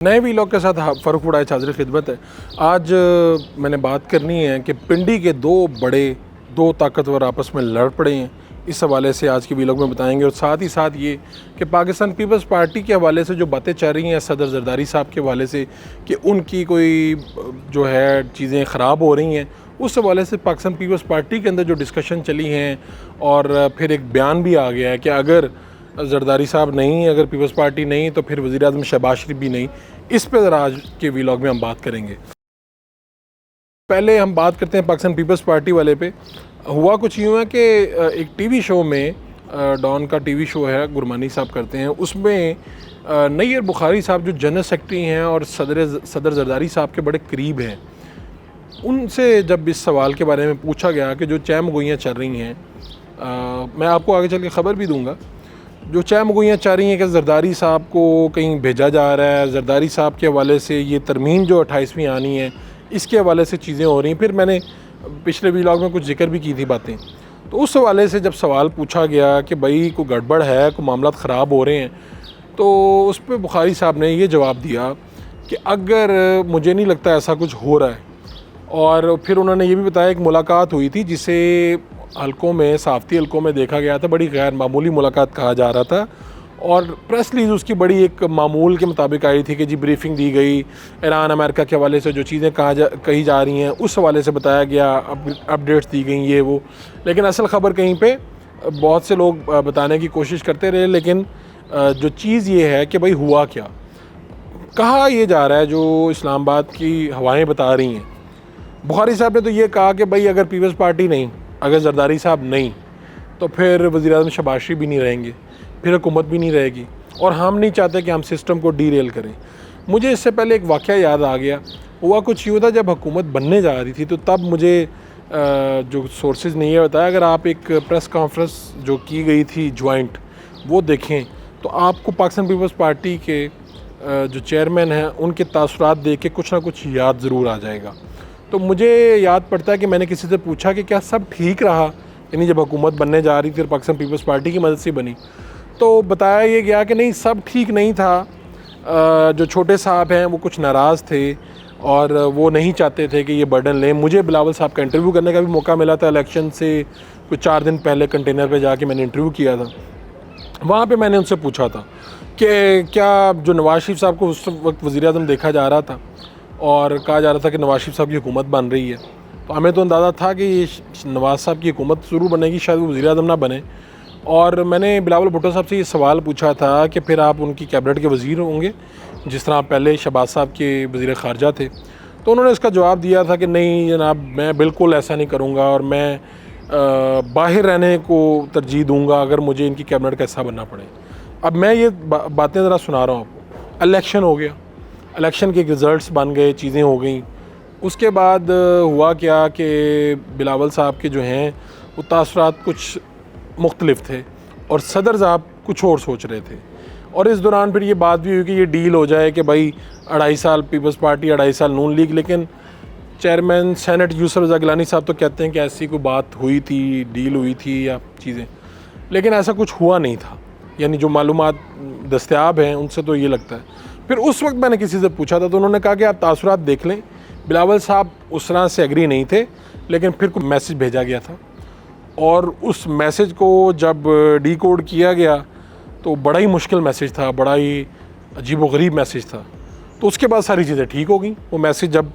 نئے ویلاگ کے ساتھ فرق اڑائے حاضر خدمت ہے۔ آج میں نے بات کرنی ہے کہ پنڈی کے دو طاقتور آپس میں لڑ پڑے ہیں، اس حوالے سے آج کی ویلاگ میں بتائیں گے، اور ساتھ ہی ساتھ یہ کہ پاکستان پیپلز پارٹی کے حوالے سے جو باتیں چل رہی ہیں صدر زرداری صاحب کے حوالے سے کہ ان کی کوئی جو ہے چیزیں خراب ہو رہی ہیں، اس حوالے سے پاکستان پیپلز پارٹی کے اندر جو ڈسکشن چلی ہیں، اور پھر ایک بیان بھی آ گیا ہے کہ اگر زرداری صاحب نہیں، اگر پیپلز پارٹی نہیں تو پھر وزیر اعظم شہباز شریف بھی نہیں۔ اس پہ ذرا آج کے ویلاگ میں ہم بات کریں گے۔ پہلے ہم بات کرتے ہیں پاکستان پیپلز پارٹی والے پہ۔ ہوا کچھ یوں ہے کہ ایک ٹی وی شو میں، ڈان کا ٹی وی شو ہے، گرمانی صاحب کرتے ہیں، اس میں نیر بخاری صاحب جو جنرل سیکرٹری ہیں اور صدر زرداری صاحب کے بڑے قریب ہیں، ان سے جب اس سوال کے بارے میں پوچھا گیا کہ جو چہ مگوئیاں چل رہی ہیں، میں آپ کو آگے چل کے خبر بھی دوں گا، جو چہ مگوئیاں چاہ رہی ہیں کہ زرداری صاحب کو کہیں بھیجا جا رہا ہے، زرداری صاحب کے حوالے سے یہ ترمیم جو 28ویں آنی ہے اس کے حوالے سے چیزیں ہو رہی ہیں۔ پھر میں نے پچھلے ویلاگ میں کچھ ذکر بھی کی تھی باتیں، تو اس حوالے سے جب سوال پوچھا گیا کہ بھائی کوئی گڑبڑ ہے، کوئی معاملات خراب ہو رہے ہیں، تو اس پہ بخاری صاحب نے یہ جواب دیا کہ اگر مجھے نہیں لگتا ایسا کچھ ہو رہا ہے، اور پھر انہوں نے یہ بھی بتایا ایک ملاقات ہوئی تھی جسے حلقوں میں، صحافتی حلقوں میں دیکھا گیا تھا، بڑی غیر معمولی ملاقات کہا جا رہا تھا، اور پریس ریلیز اس کی بڑی ایک معمول کے مطابق آئی تھی کہ جی بریفنگ دی گئی، ایران امریکہ کے حوالے سے جو چیزیں کہی جا رہی ہیں اس حوالے سے بتایا گیا، اپڈیٹس دی گئیں یہ وہ، لیکن اصل خبر کہیں پہ بہت سے لوگ بتانے کی کوشش کرتے رہے، لیکن جو چیز یہ ہے کہ بھائی ہوا کیا، کہا یہ جا رہا ہے جو اسلام آباد کی ہوائیں بتا رہی ہیں۔ بخاری صاحب نے تو یہ کہا کہ بھائی اگر پیپلز پارٹی نہیں، اگر زرداری صاحب نہیں تو پھر وزیر اعظم شہباز شریف بھی نہیں رہیں گے، پھر حکومت بھی نہیں رہے گی، اور ہم نہیں چاہتے کہ ہم سسٹم کو ڈی ریل کریں۔ مجھے اس سے پہلے ایک واقعہ یاد آ گیا، ہوا کچھ یوں تھا جب حکومت بننے جا رہی تھی تو تب مجھے جو سورسز نے یہ بتایا، اگر آپ ایک پریس کانفرنس جو کی گئی تھی جوائنٹ وہ دیکھیں تو آپ کو پاکستان پیپلز پارٹی کے جو چیئرمین ہیں ان کے تاثرات دیکھ کے کچھ نہ کچھ یاد ضرور آ جائے گا۔ تو مجھے یاد پڑتا ہے کہ میں نے کسی سے پوچھا کہ کیا سب ٹھیک رہا، یعنی جب حکومت بننے جا رہی تھی اور پاکستان پیپلز پارٹی کی مدد سے بنی، تو بتایا یہ گیا کہ نہیں سب ٹھیک نہیں تھا، جو چھوٹے صاحب ہیں وہ کچھ ناراض تھے اور وہ نہیں چاہتے تھے کہ یہ برڈن لیں۔ مجھے بلاول صاحب کا انٹرویو کرنے کا بھی موقع ملا تھا، الیکشن سے کچھ 4 دن پہلے کنٹینر پہ جا کے میں نے انٹرویو کیا تھا، وہاں پہ میں نے ان سے پوچھا تھا کہ کیا جو نواز شریف صاحب کو اس وقت وزیر اعظم دیکھا جا رہا تھا اور کہا جا رہا تھا کہ نواز شریف صاحب کی حکومت بن رہی ہے، تو ہمیں تو اندازہ تھا کہ یہ نواز صاحب کی حکومت ضرور بنے گی، شاید وہ وزیر اعظم نہ بنے، اور میں نے بلاول بھٹو صاحب سے یہ سوال پوچھا تھا کہ پھر آپ ان کی کیبنٹ کے وزیر ہوں گے جس طرح پہلے شہباز صاحب کے وزیر خارجہ تھے، تو انہوں نے اس کا جواب دیا تھا کہ نہیں جناب میں بالکل ایسا نہیں کروں گا، اور میں باہر رہنے کو ترجیح دوں گا اگر مجھے ان کی کیبنٹ کا حصہ بننا پڑے۔ اب میں یہ باتیں ذرا سنا رہا ہوں آپ کو۔ الیکشن ہو گیا، الیکشن کے رزلٹس بن گئے، چیزیں ہو گئیں، اس کے بعد ہوا کیا کہ بلاول صاحب کے جو ہیں وہ تاثرات کچھ مختلف تھے اور صدر صاحب کچھ اور سوچ رہے تھے، اور اس دوران پھر یہ بات بھی ہوئی کہ یہ ڈیل ہو جائے کہ بھائی 2.5 سال پیپلز پارٹی، 2.5 سال نون لیگ، لیکن چیئرمین سینٹ یوسف رضا گیلانی صاحب تو کہتے ہیں کہ ایسی کوئی بات ہوئی تھی، ڈیل ہوئی تھی یا چیزیں، لیکن ایسا کچھ ہوا نہیں تھا، یعنی جو معلومات دستیاب ہیں ان سے تو یہ لگتا ہے۔ پھر اس وقت میں نے کسی سے پوچھا تھا تو انہوں نے کہا کہ آپ تاثرات دیکھ لیں، بلاول صاحب اس طرح سے ایگری نہیں تھے، لیکن پھر کوئی میسج بھیجا گیا تھا، اور اس میسج کو جب ڈی کوڈ کیا گیا تو بڑا ہی مشکل میسج تھا، بڑا ہی عجیب و غریب میسج تھا، تو اس کے بعد ساری چیزیں ٹھیک ہو گئیں۔ وہ میسج جب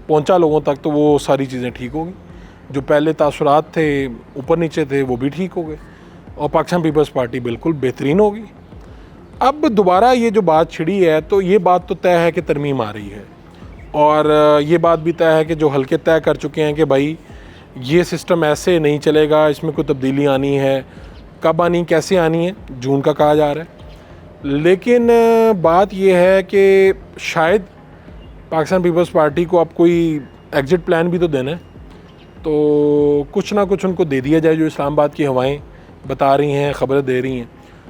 پہنچا لوگوں تک تو وہ ساری چیزیں ٹھیک ہو گئیں، جو پہلے تاثرات تھے اوپر نیچے تھے وہ بھی ٹھیک ہو گئے، اور پاکستان پیپلز پارٹی بالکل بہترین ہو گئی۔ اب دوبارہ یہ جو بات چھڑی ہے تو یہ بات تو طے ہے کہ ترمیم آ رہی ہے، اور یہ بات بھی طے ہے کہ جو حلقے طے کر چکے ہیں کہ بھائی یہ سسٹم ایسے نہیں چلے گا، اس میں کوئی تبدیلی آنی ہے، کب آنی کیسے آنی ہے، جون کا کہا جا رہا ہے۔ لیکن بات یہ ہے کہ شاید پاکستان پیپلز پارٹی کو اب کوئی ایگزٹ پلان بھی تو دینا ہے، تو کچھ نہ کچھ ان کو دے دیا جائے جو اسلام آباد کی ہوائیں بتا رہی ہیں، خبریں دے رہی ہیں،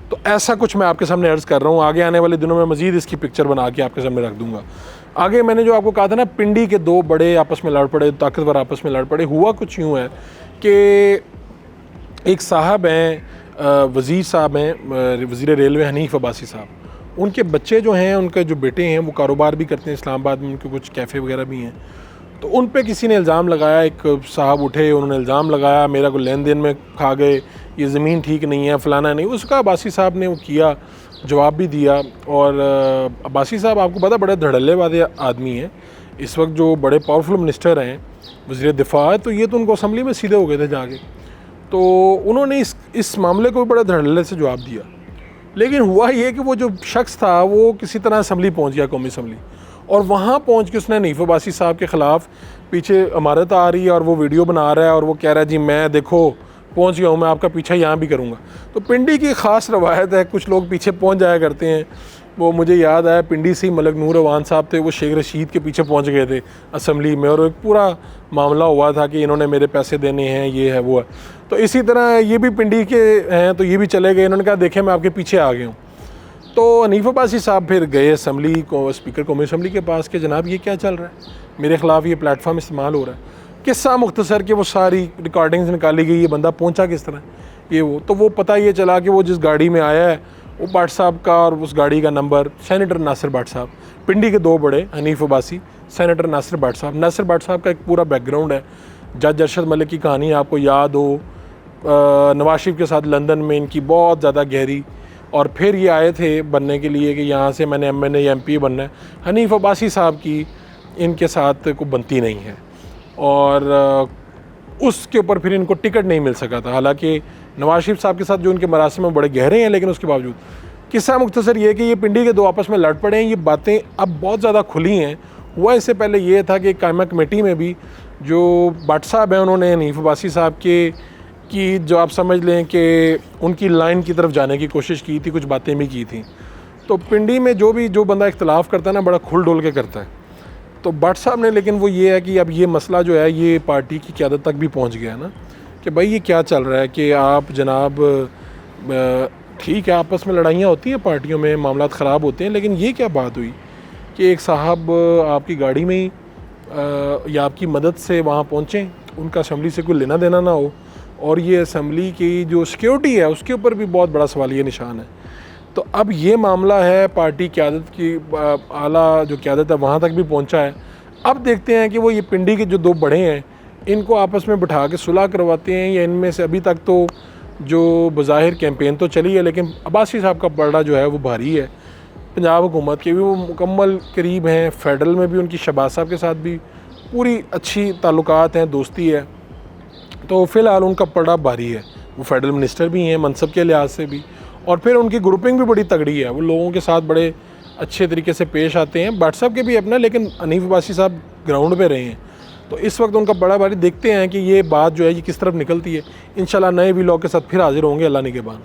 تو ایسا کچھ میں آپ کے سامنے عرض کر رہا ہوں۔ آگے آنے والے دنوں میں مزید اس کی پکچر بنا کے آپ کے سامنے رکھ دوں گا۔ آگے میں نے جو آپ کو کہا تھا نا، پنڈی کے 2 بڑے آپس میں لڑ پڑے، طاقتور آپس میں لڑ پڑے، ہوا کچھ یوں ہے کہ ایک صاحب ہیں، وزیر صاحب ہیں، وزیر ریلوے حنیف عباسی صاحب، ان کے بچے جو ہیں، ان کے جو بیٹے ہیں وہ کاروبار بھی کرتے ہیں اسلام آباد میں، ان کے کچھ کیفے وغیرہ بھی ہیں. تو ان پہ کسی نے الزام لگایا، ایک صاحب اٹھے، انہوں نے الزام لگایا میرا کو لین دین میں کھا گئے، یہ زمین ٹھیک نہیں ہے، فلانا نہیں. اس کا عباسی صاحب نے وہ کیا، جواب بھی دیا. اور عباسی صاحب آپ کو پتہ بڑے دھڑلے والے آدمی ہیں، اس وقت جو بڑے پاورفل منسٹر ہیں، وزیر دفاع، تو یہ تو ان کو اسمبلی میں سیدھے ہو گئے تھے جا کے. تو انہوں نے اس معاملے کو بھی بڑے دھڑلے سے جواب دیا. لیکن ہوا یہ کہ وہ جو شخص تھا وہ کسی طرح اسمبلی پہنچ گیا، قومی اسمبلی، اور وہاں پہنچ کے اس نے حنیف عباسی صاحب کے خلاف پیچھے عمارت آ رہی ہے اور وہ ویڈیو بنا رہا ہے اور وہ کہہ رہا ہے جی میں دیکھو پہنچ گیا ہوں، میں آپ کا پیچھا یہاں بھی کروں گا. تو پنڈی کی خاص روایت ہے، کچھ لوگ پیچھے پہنچ جایا کرتے ہیں. وہ مجھے یاد آیا پنڈی سے ملک نور اوان صاحب تھے، وہ شیخ رشید کے پیچھے پہنچ گئے تھے اسمبلی میں، اور ایک پورا معاملہ ہوا تھا کہ انہوں نے میرے پیسے دینے ہیں، یہ ہے وہ ہے. تو اسی طرح یہ بھی پنڈی کے ہیں تو یہ بھی چلے گئے، انہوں نے کہا دیکھیں میں آپ کے پیچھے آ گیا ہوں. تو حنیف عباسی صاحب پھر گئے اسمبلی کو، اسپیکر قومی اسمبلی کے پاس کہ جناب یہ کیا چل رہا ہے، میرے خلاف یہ پلیٹ فارم استعمال ہو رہا ہے. قصہ مختصر کہ وہ ساری ریکارڈنگز نکالی گئی، یہ بندہ پہنچا کس طرح، یہ وہ. تو وہ پتہ یہ چلا کہ وہ جس گاڑی میں آیا ہے وہ بٹ صاحب کا، اور اس گاڑی کا نمبر سینیٹر ناصر بٹ صاحب، پنڈی کے دو بڑے، Hanif Abbasi, senator Nasir but صاحب. ناصر بٹ صاحب کا ایک پورا بیک گراؤنڈ ہے، جج ارشد ملک کی کہانی آپ کو یاد ہو، نواز شریف کے ساتھ لندن میں ان کی بہت زیادہ گہری، اور پھر یہ آئے تھے بننے کے لیے کہ یہاں سے میں نے ایم این اے یا ایم پی بننا ہے. حنیف عباسی صاحب کی ان کے ساتھ کوئی بنتی نہیں ہے، اور اس کے اوپر پھر ان کو ٹکٹ نہیں مل سکا تھا. حالانکہ نواز شریف صاحب کے ساتھ جو ان کے مراسم میں بڑے گہرے ہیں، لیکن اس کے باوجود قصہ مختصر یہ کہ یہ پنڈی کے دو آپس میں لڑ پڑے ہیں. یہ باتیں اب بہت زیادہ کھلی ہیں. ہوا اس سے پہلے یہ تھا کہ قائمہ کمیٹی میں بھی جو بٹ صاحب ہیں انہوں نے حنیف عباسی صاحب کی جو آپ سمجھ لیں کہ ان کی لائن کی طرف جانے کی کوشش کی تھی، کچھ باتیں بھی کی تھیں. تو پنڈی میں جو بندہ اختلاف کرتا ہے نا، بڑا کھل ڈول کے کرتا ہے. تو بٹ صاحب نے، لیکن وہ یہ ہے کہ اب یہ مسئلہ جو ہے یہ پارٹی کی قیادت تک بھی پہنچ گیا نا، کہ بھائی یہ کیا چل رہا ہے کہ آپ جناب ٹھیک ہے آپس میں لڑائیاں ہوتی ہیں، پارٹیوں میں معاملات خراب ہوتے ہیں، لیکن یہ کیا بات ہوئی کہ ایک صاحب آپ کی گاڑی میں ہی یا آپ کی مدد سے وہاں پہنچیں، ان کا اسمبلی سے کوئی لینا دینا نہ ہو، اور یہ اسمبلی کی جو سیکیورٹی ہے اس کے اوپر بھی بہت بڑا سوالیہ نشان ہے. تو اب یہ معاملہ ہے پارٹی قیادت کی، اعلیٰ جو قیادت ہے وہاں تک بھی پہنچا ہے. اب دیکھتے ہیں کہ وہ یہ پنڈی کے جو دو بڑے ہیں ان کو آپس میں بٹھا کے صلح کرواتے ہیں، یا ان میں سے ابھی تک تو جو بظاہر کیمپین تو چلی ہے، لیکن عباسی صاحب کا پلڑا جو ہے وہ بھاری ہے. پنجاب حکومت کے بھی وہ مکمل قریب ہیں، فیڈرل میں بھی ان کی شہباز صاحب کے ساتھ بھی پوری اچھی تعلقات ہیں، دوستی ہے. تو فی الحال ان کا پلڑا بھاری ہے. وہ فیڈرل منسٹر بھی ہیں منصب کے لحاظ سے بھی، اور پھر ان کی گروپنگ بھی بڑی تگڑی ہے، وہ لوگوں کے ساتھ بڑے اچھے طریقے سے پیش آتے ہیں. بٹ صاحب کے بھی اپنا، لیکن حنیف عباسی صاحب گراؤنڈ پہ رہے ہیں. تو اس وقت ان کا بڑا بھاری، دیکھتے ہیں کہ یہ بات جو ہے یہ کس طرف نکلتی ہے. انشاءاللہ نئے ویلاگ کے ساتھ پھر حاضر ہوں گے. اللہ نگہبان.